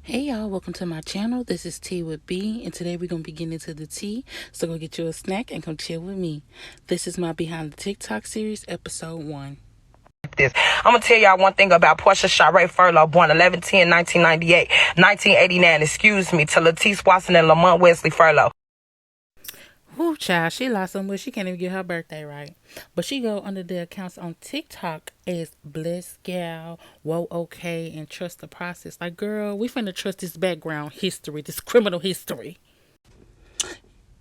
Hey y'all, welcome to my channel. This is Tea with B, and today we're going to be getting into the tea. So go get you a snack and come chill with me. This is my Behind the TikTok series, episode 1. I'm gonna tell y'all one thing about Porshia Furlow, born 11/10/1998, 1989, to Latisse Watson and Lamont Wesley Furlow. Whoo, child, she lost so much she can't even get her birthday right. But she go under the accounts on TikTok as Bliss Gal, Whoa Okay, and Trust the Process. Like, girl, we finna trust this background history, this criminal history.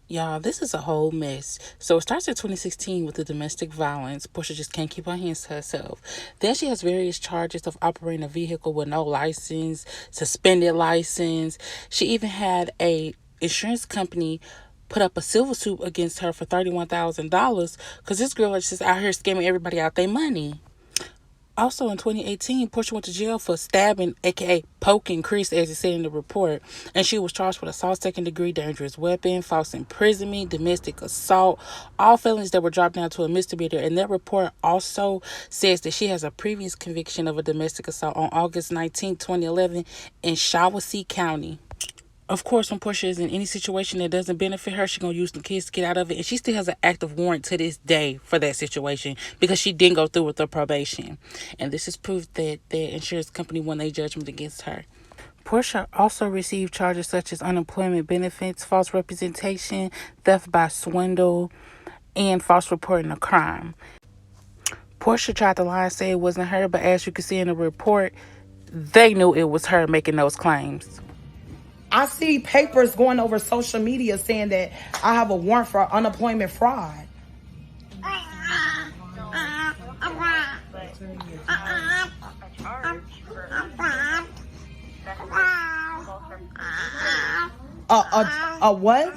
Y'all, this is a whole mess. So it starts in 2016 with the domestic violence. Portia just can't keep her hands to herself. Then she has various charges of operating a vehicle with no license, suspended license. She even had a insurance company put up a civil suit against her for $31,000 because this girl is just out here scamming everybody out their money. Also in 2018, Portia went to jail for stabbing, aka poking Chris, as it said in the report, and she was charged with assault, second degree, dangerous weapon, false imprisonment, domestic assault, all felonies that were dropped down to a misdemeanor. And that report also says that she has a previous conviction of a domestic assault on August 19, 2011 in Shaughnessy County. Of course, when Portia is in any situation that doesn't benefit her, she's going to use the kids to get out of it. And she still has an active warrant to this day for that situation because she didn't go through with her probation. And this is proof that the insurance company won their judgment against her. Portia also received charges such as unemployment benefits, false representation, theft by swindle, and false reporting a crime. Portia tried to lie and say it wasn't her, but as you can see in the report, they knew it was her making those claims. I see papers going over social media saying that I have a warrant for unemployment fraud. A what?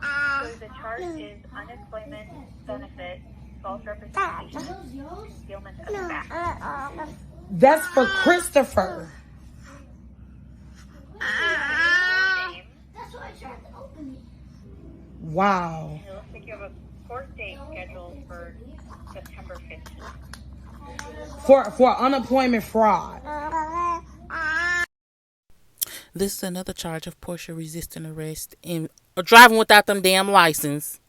So the charge is unemployment benefit, false representation, concealment of fact. That's for Christopher. Wow. It looks like you have a court date scheduled for September 15th. For unemployment fraud. This is another charge of Portia resisting arrest and driving without them damn license.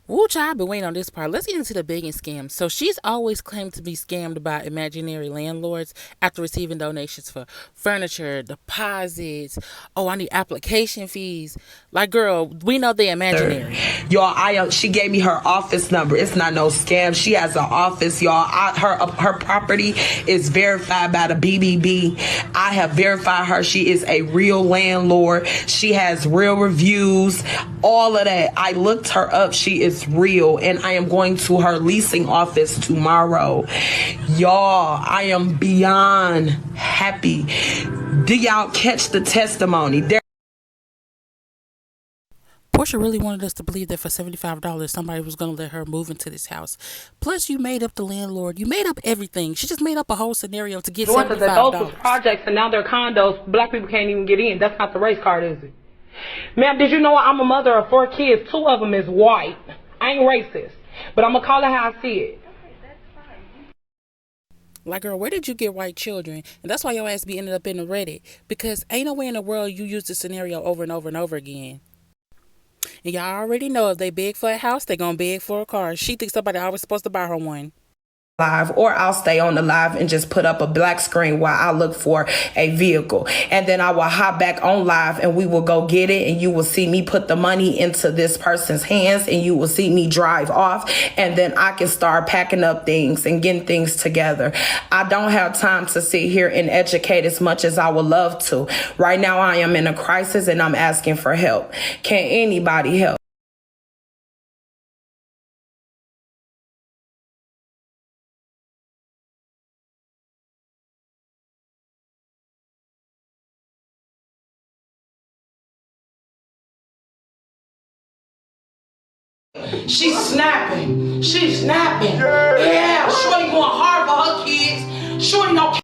Woo, child, I've been waiting on this part. Let's get into the begging scam. So she's always claimed to be scammed by imaginary landlords after receiving donations for furniture, deposits. Oh, I need application fees. Like, girl, we know they're imaginary. Y'all, she gave me her office number. It's not no scam. She has an office, y'all. Her property is verified by the BBB. I have verified her. She is a real landlord. She has real reviews, all of that. I looked her up. She is real, and I am going to her leasing office tomorrow. Y'all, I am beyond happy. Do y'all catch the testimony? Portia really wanted us to believe that for $75 somebody was going to let her move into this house. Plus, you made up the landlord. You made up everything. She just made up a whole scenario to get $75. Those was projects, and now they're condos. Black people can't even get in. That's not the race card, is it? Ma'am, did you know I'm a mother of 4 kids? 2 of them is white. I ain't racist, but I'm going to call it how I see it. Like, girl, where did you get white children? And that's why your ass be ended up in the Reddit. Because ain't no way in the world you use this scenario over and over and over again. And y'all already know if they beg for a house, they gonna beg for a car. She thinks somebody always supposed to buy her one. Live, or I'll stay on the live and just put up a black screen while I look for a vehicle, and then I will hop back on live and we will go get it, and you will see me put the money into this person's hands, and you will see me drive off, and then I can start packing up things and getting things together. I don't have time to sit here and educate as much as I would love to. Right now I am in a crisis and I'm asking for help. Can anybody help? She's snapping. She's snapping. Yeah, Shorty going hard for her kids. Shorty don't.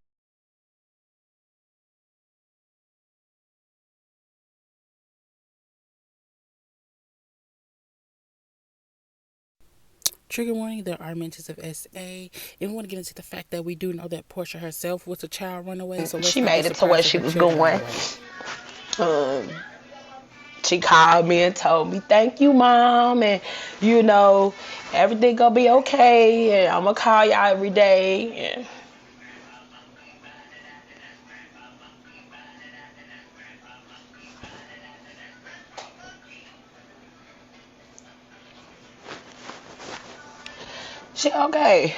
Trigger warning, there are mentions of SA. And we want to get into the fact that we do know that Portia herself was a child runaway, so let's She not be made it to where surprised if she her was children run going. away. Um, she called me and told me, "Thank you, Mom, and you know, everything gonna be okay, and I'm gonna call y'all every day." And she okay.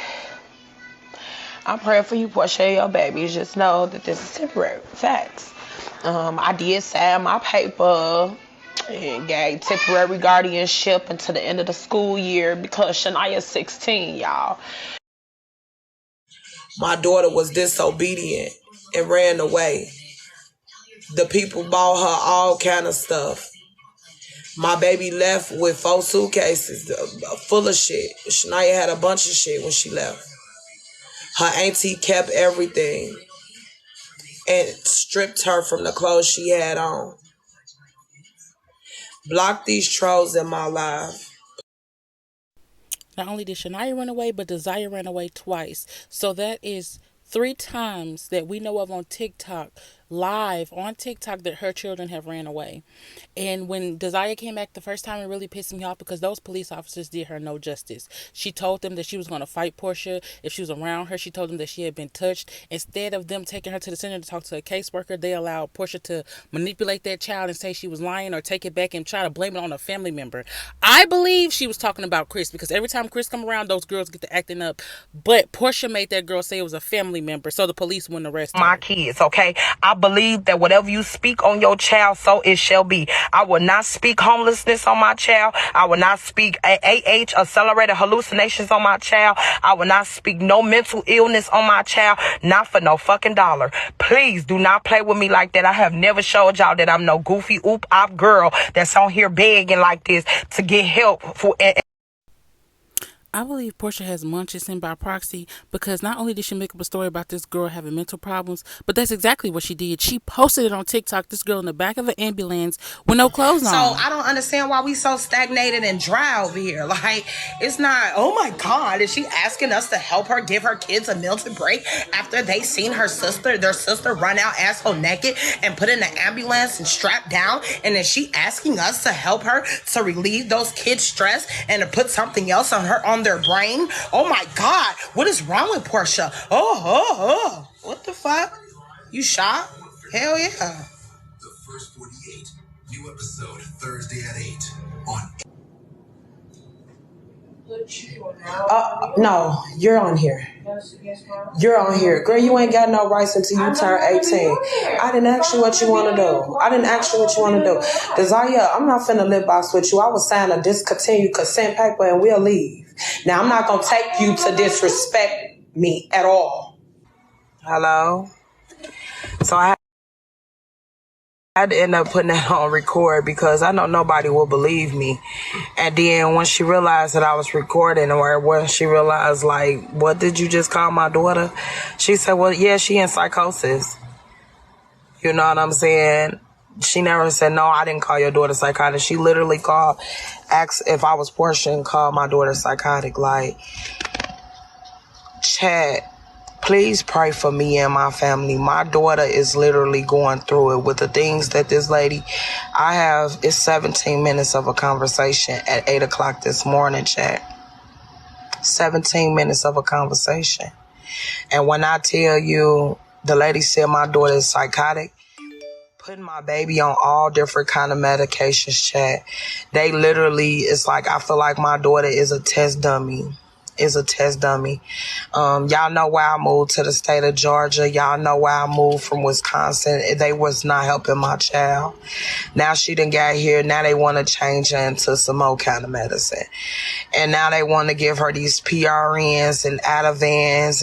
I'm praying for you, Portia, your babies. Just know that this is temporary. Facts. I did sign my paper and gave temporary guardianship until the end of the school year because Shania's 16, y'all. My daughter was disobedient and ran away. The people bought her all kind of stuff. My baby left with 4 suitcases full of shit. Shania had a bunch of shit when she left. Her auntie kept everything and stripped her from the clothes she had on. Block these trolls in my life. Not only did Shania run away, but Desire ran away twice. So that is 3 times that we know of on TikTok, live on TikTok, that her children have ran away. And when Desire came back the first time, it really pissed me off because those police officers did her no justice. She told them that she was going to fight Portia if she was around her. She told them that she had been touched. Instead of them taking her to the center to talk to a caseworker, they allowed Portia to manipulate that child and say she was lying or take it back and try to blame it on a family member. I believe she was talking about Chris because every time Chris come around, those girls get to acting up. But Portia made that girl say it was a family member, so the police wouldn't arrest her. My kids, okay? I believe that whatever you speak on your child, so it shall be. I will not speak homelessness on my child. I will not speak accelerated hallucinations on my child. I will not speak no mental illness on my child, not for no fucking dollar. Please do not play with me like that. I have never showed y'all that I'm no goofy oop-op girl that's on here begging like this to get help for. I believe Portia has Munchausen by proxy because not only did she make up a story about this girl having mental problems, but that's exactly what she did. She posted it on TikTok, this girl in the back of an ambulance with no clothes on. So I don't understand why we so stagnated and dry over here. Like, it's not, oh my God, is she asking us to help her give her kids a meal to break after they seen their sister run out asshole naked and put in an ambulance and strapped down? And is she asking us to help her to relieve those kids' stress and to put something else on their brain? Oh my God, what is wrong with Portia? Oh, what the fuck? You shot? Hell yeah. The First 48, new episode Thursday at 8 on. No, you're on here. You're on here. Girl, you ain't got no rights until you turn 18. I didn't ask you what you want to do. Desire, I'm not finna lip box with you. I was sign a discontinue consent paper and we'll leave. Now, I'm not going to take you to disrespect me at all. Hello? So I had to end up putting that on record because I know nobody will believe me. And then when she realized that I was recording, or when she realized, like, what did you just call my daughter? She said, well, yeah, she in psychosis. You know what I'm saying? She never said, no, I didn't call your daughter psychotic. She literally asked if I was Portia and called my daughter psychotic. Like, chat. Please pray for me and my family. My daughter is literally going through it with the things that this lady it's 17 minutes of a conversation at 8 o'clock this morning, chat. 17 minutes of a conversation. And when I tell you, the lady said my daughter is psychotic, putting my baby on all different kind of medications, chat. They literally, it's like, I feel like my daughter is a test dummy. Y'all know why I moved to the state of Georgia. Y'all know why I moved from Wisconsin. They was not helping my child. Now she done got here. Now they want to change her into some more kind of medicine. And now they want to give her these PRNs and Ativans.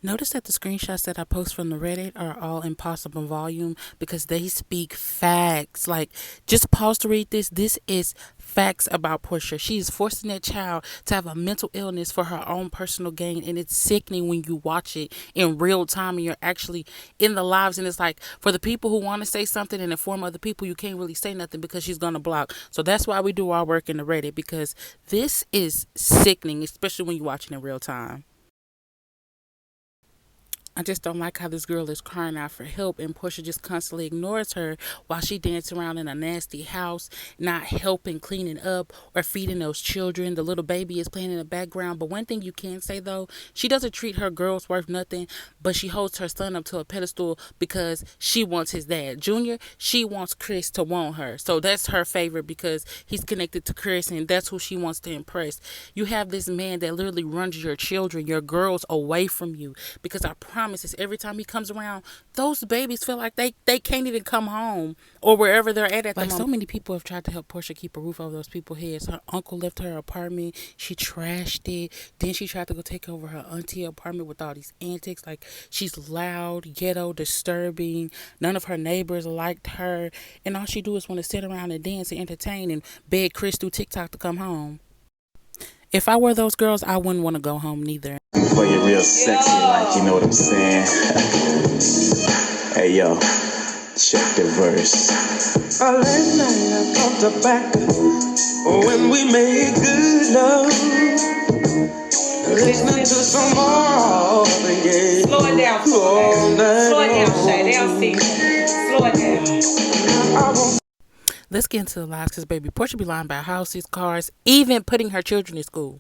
Notice that the screenshots that I post from the Reddit are all in possible volume because they speak facts. Like, just pause to read this. This is facts about Portia. She's forcing that child to have a mental illness for her own personal gain, and it's sickening when you watch it in real time and you're actually in the lives. And it's like, for the people who want to say something and inform other people, you can't really say nothing because she's gonna block. So that's why we do our work in the Reddit, because this is sickening, especially when you watch it in real time. I just don't like how this girl is crying out for help and Portia just constantly ignores her while she dances around in a nasty house, not helping cleaning up or feeding those children. The little baby is playing in the background. But one thing you can say though, she doesn't treat her girls worth nothing, but she holds her son up to a pedestal because she wants his dad. Junior, she wants Chris to want her. So that's her favorite because he's connected to Chris and that's who she wants to impress. You have this man that literally runs your children, your girls away from you, because I promise is every time he comes around, those babies feel like they can't even come home or wherever they're at the moment. So many people have tried to help Portia keep a roof over those people's heads. Her uncle left her apartment. She trashed it. Then she tried to go take over her auntie apartment with all these antics. Like, she's loud, ghetto, disturbing. None of her neighbors liked her. And all she do is want to sit around and dance and entertain and beg Chris through TikTok to come home. If I were those girls, I wouldn't want to go home neither. For you real sexy, like, you know what I'm saying? Hey, yo, check the verse. Last night I thought back when we made good love. Listening to some more again. Slow it down. Slow it down, Shay. They don't see. Slow it down. Let's get into the lies, because baby, Portia be lying about houses, cars, even putting her children in school.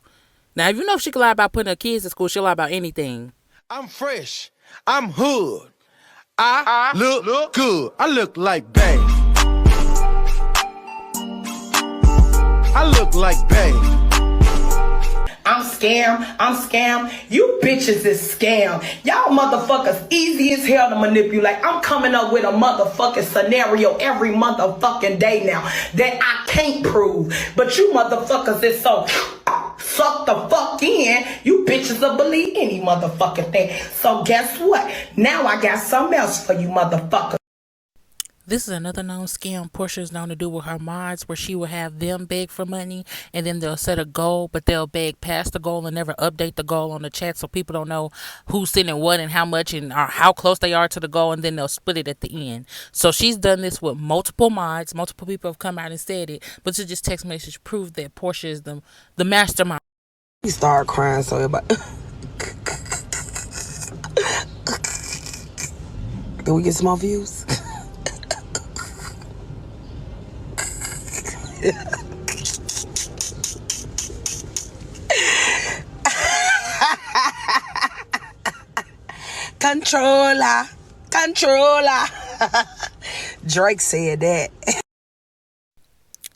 Now, if you know if she can lie about putting her kids in school, she'll lie about anything. I'm fresh. I'm hood. I look good. I look like babe. I look like babe. I'm scam. You bitches is scam. Y'all motherfuckers easy as hell to manipulate. I'm coming up with a motherfucking scenario every motherfucking day now that I can't prove. But you motherfuckers is so suck the fuck in. You bitches will believe any motherfucking thing. So guess what? Now I got something else for you motherfuckers. This is another known scam Portia is known to do with her mods, where she will have them beg for money and then they'll set a goal, but they'll beg past the goal and never update the goal on the chat, so people don't know who's sending what and how much and or how close they are to the goal, and then they'll split it at the end. So she's done this with multiple mods. Multiple people have come out and said it, but to just text message prove that Portia is the mastermind. He started crying, so everybody. Can we get some more views? Controller. Drake said that.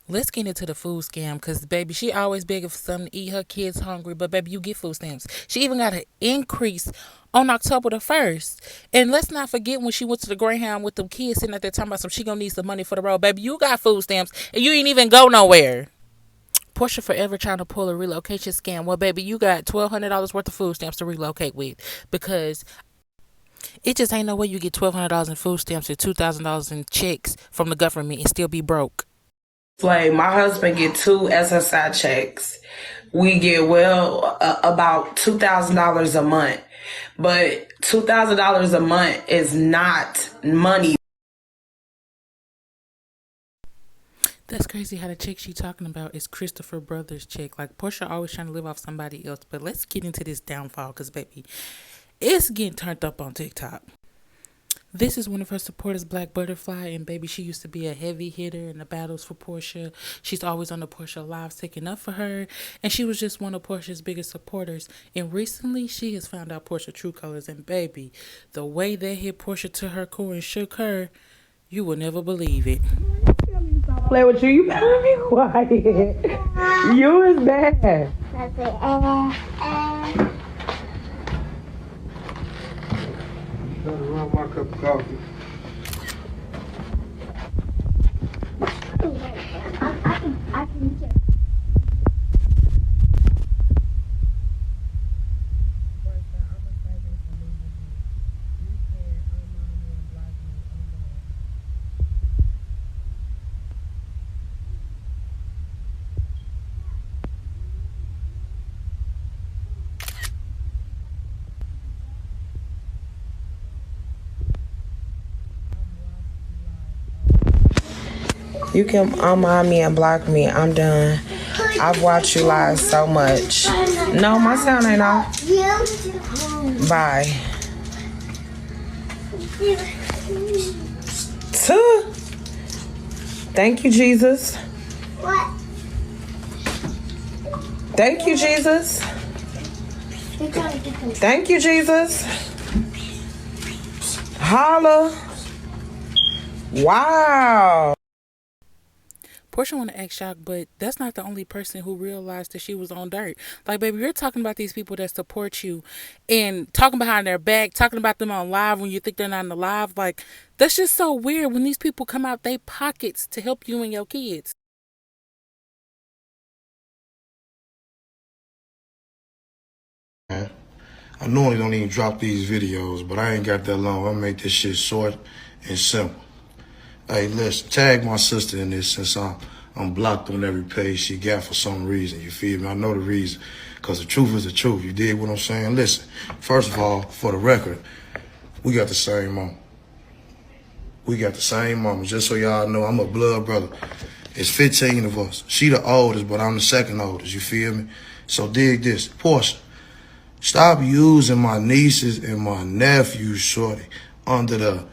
Let's get into the food scam, because baby, she always begging for something to eat. Her kids hungry, but baby, you get food stamps. She even got an increase on October the 1st. And let's not forget when she went to the Greyhound with them kids sitting out there talking about some, she gonna need some money for the road. Baby, you got food stamps and you ain't even go nowhere. Portia forever trying to pull a relocation scam. Well, baby, you got $1,200 worth of food stamps to relocate with, because it just ain't no way you get $1,200 in food stamps and $2,000 in checks from the government and still be broke. Like, my husband get 2 SSI checks. We get about $2,000 a month, but $2,000 a month is not money. That's crazy how the check she talking about is Christopher Brothers' check. Like, Portia always trying to live off somebody else. But let's get into this downfall, because baby, it's getting turned up on TikTok. This is one of her supporters, Black Butterfly, and baby, she used to be a heavy hitter in the battles for Portia. She's always on the Portia Live sticking up for her, and she was just one of Portia's biggest supporters. And recently, she has found out Portia's true colors, and baby, the way they hit Portia to her core and shook her, you will never believe it. Play with you. You better be quiet. You is bad. Run my cup of coffee. I can check. You can unmod me and block me. I'm done. I've watched you lie so much. No, my sound ain't off. Bye. Thank you, Jesus. What? Thank you, Jesus. Thank you, Jesus. Holla. Wow. Portia want to act shocked, but that's not the only person who realized that she was on dirt. Like, baby, you're talking about these people that support you and talking behind their back, talking about them on live when you think they're not on the live. Like, that's just so weird when these people come out they pockets to help you and your kids. I normally don't even drop these videos, but I ain't got that long. I'll make this shit short and simple. Hey, listen, tag my sister in this since I'm blocked on every page she got for some reason. You feel me? I know the reason. Because the truth is the truth. You dig what I'm saying? Listen, first of all, for the record, we got the same mama. We got the same mama. Just so y'all know, I'm a blood brother. It's 15 of us. She the oldest, but I'm the second oldest. You feel me? So dig this. Portia, stop using my nieces and my nephews, shorty, under the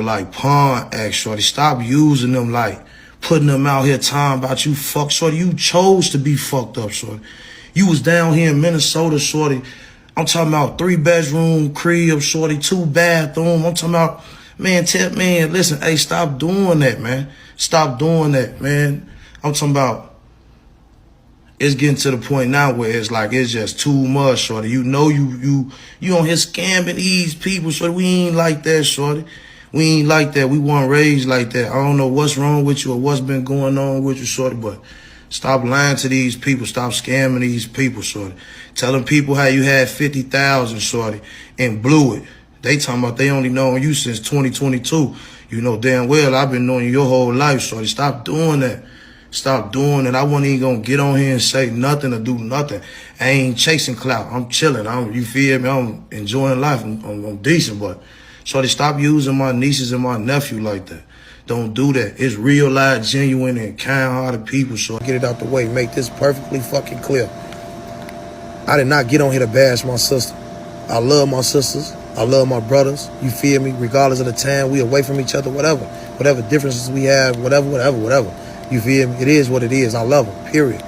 like pawn act, shorty. Stop using them, like putting them out here talking about you fuck, shorty. You chose to be fucked up, shorty. You was down here in Minnesota, shorty. I'm talking about 3-bedroom crib, shorty, 2-bathroom. I'm talking about, man, listen, hey, stop doing that, man. Stop doing that, man. I'm talking about, it's getting to the point now where it's like it's just too much, shorty. You know you on here scamming these people, shorty. We ain't like that, shorty. We ain't like that. We weren't raised like that. I don't know what's wrong with you or what's been going on with you, shorty, but stop lying to these people. Stop scamming these people, shorty. Telling people how you had 50,000, shorty, and blew it. They talking about they only known you since 2022. You know damn well I've been knowing you your whole life, shorty. Stop doing that. Stop doing it. I wasn't even gonna get on here and say nothing or do nothing. I ain't chasing clout. I'm chilling. You feel me? I'm enjoying life. I'm decent, but shorty, stop using my nieces and my nephew like that. Don't do that. It's real life, genuine, and kind-hearted people, so get it out the way. Make this perfectly fucking clear. I did not get on here to bash my sister. I love my sisters. I love my brothers. You feel me? Regardless of the time we away from each other, whatever. Whatever differences we have, whatever. You feel me? It is what it is. I love them, period.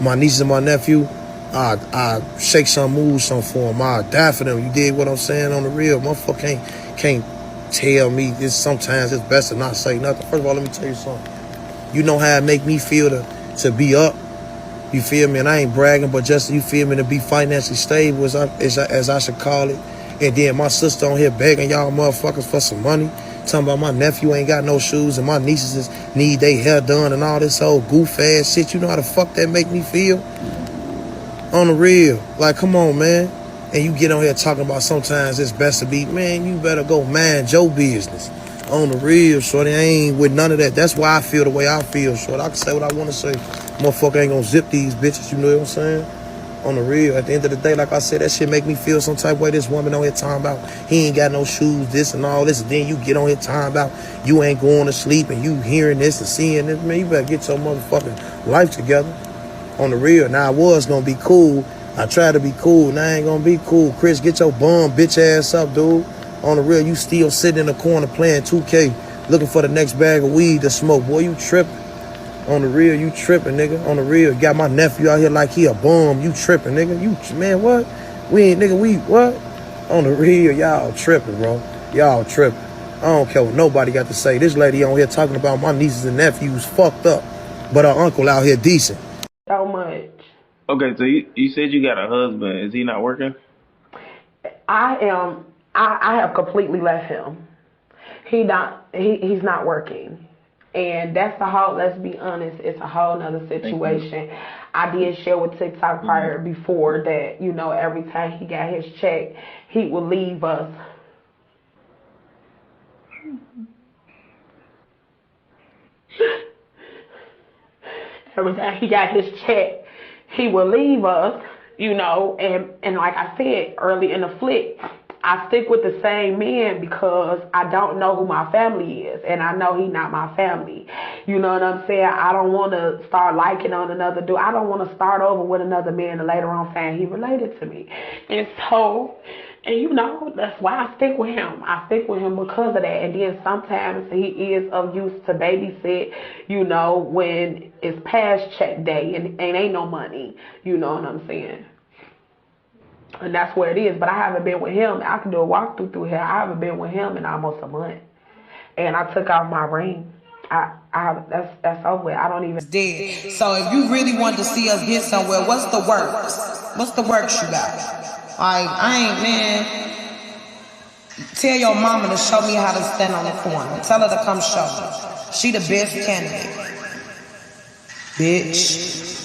My nieces and my nephew, I shake some, move some for them. I die for them. You dig what I'm saying? On the real, motherfucker can't tell me this. Sometimes it's best to not say nothing. First of all, let me tell you something. You know how it make me feel to be up. You feel me? And I ain't bragging, but just, you feel me, to be financially stable as I should call it. And then my sister on here begging y'all motherfuckers for some money. Talking about my nephew ain't got no shoes and my nieces need their hair done and all this old goof ass shit. You know how the fuck that make me feel? On the real. Like, come on, man. And you get on here talking about sometimes it's best to be, man, you better go mind your business. On the real, shorty. I ain't with none of that. That's why I feel the way I feel, shorty. I can say what I want to say. Motherfucker ain't gonna zip these bitches, you know what I'm saying? On the real, at the end of the day, like I said, that shit make me feel some type of way. This woman on here talking about he ain't got no shoes, this and all this, and then you get on here talking about you ain't going to sleep and you hearing this and seeing this. Man, you better get your motherfucking life together. On the real. Now, I was gonna be cool. I tried to be cool. Now I ain't gonna be cool. Chris, get your bum bitch ass up, dude. On the real, you still sitting in the corner playing 2K, looking for the next bag of weed to smoke. Boy, you tripping. On the real, you tripping, nigga. On the real, got my nephew out here like he a bum. You tripping, nigga. You, man, what? What? On the real, y'all tripping, bro. Y'all tripping. I don't care what nobody got to say. This lady on here talking about my nieces and nephews fucked up, but her uncle out here decent. So much. Okay, so you said you got a husband. Is he not working? I have completely left him. He's not working. And that's let's be honest, it's a whole nother situation. I did share with Tik Tok prior before that, you know, every time he got his check, he would leave us. Every time he got his check, he would leave us, you know, and like I said early in the flick, I stick with the same men because I don't know who my family is, and I know he not my family. You know what I'm saying? I don't want to start liking on another dude. I don't want to start over with another man and later on saying he related to me. And so, and you know, that's why I stick with him. I stick with him because of that. And then sometimes he is of use to babysit, you know, when it's past check day and ain't no money. You know what I'm saying? And that's where it is. But I haven't been with him. I can do a walkthrough through here. I haven't been with him in almost a month. And I took off my ring. That's over with. I don't even Dead. So if you really want to see us get somewhere, what's the works? What's the works you got? Like, I ain't, man. Tell your mama to show me how to stand on the corner. Tell her to come show me. She the best candidate. Bitch.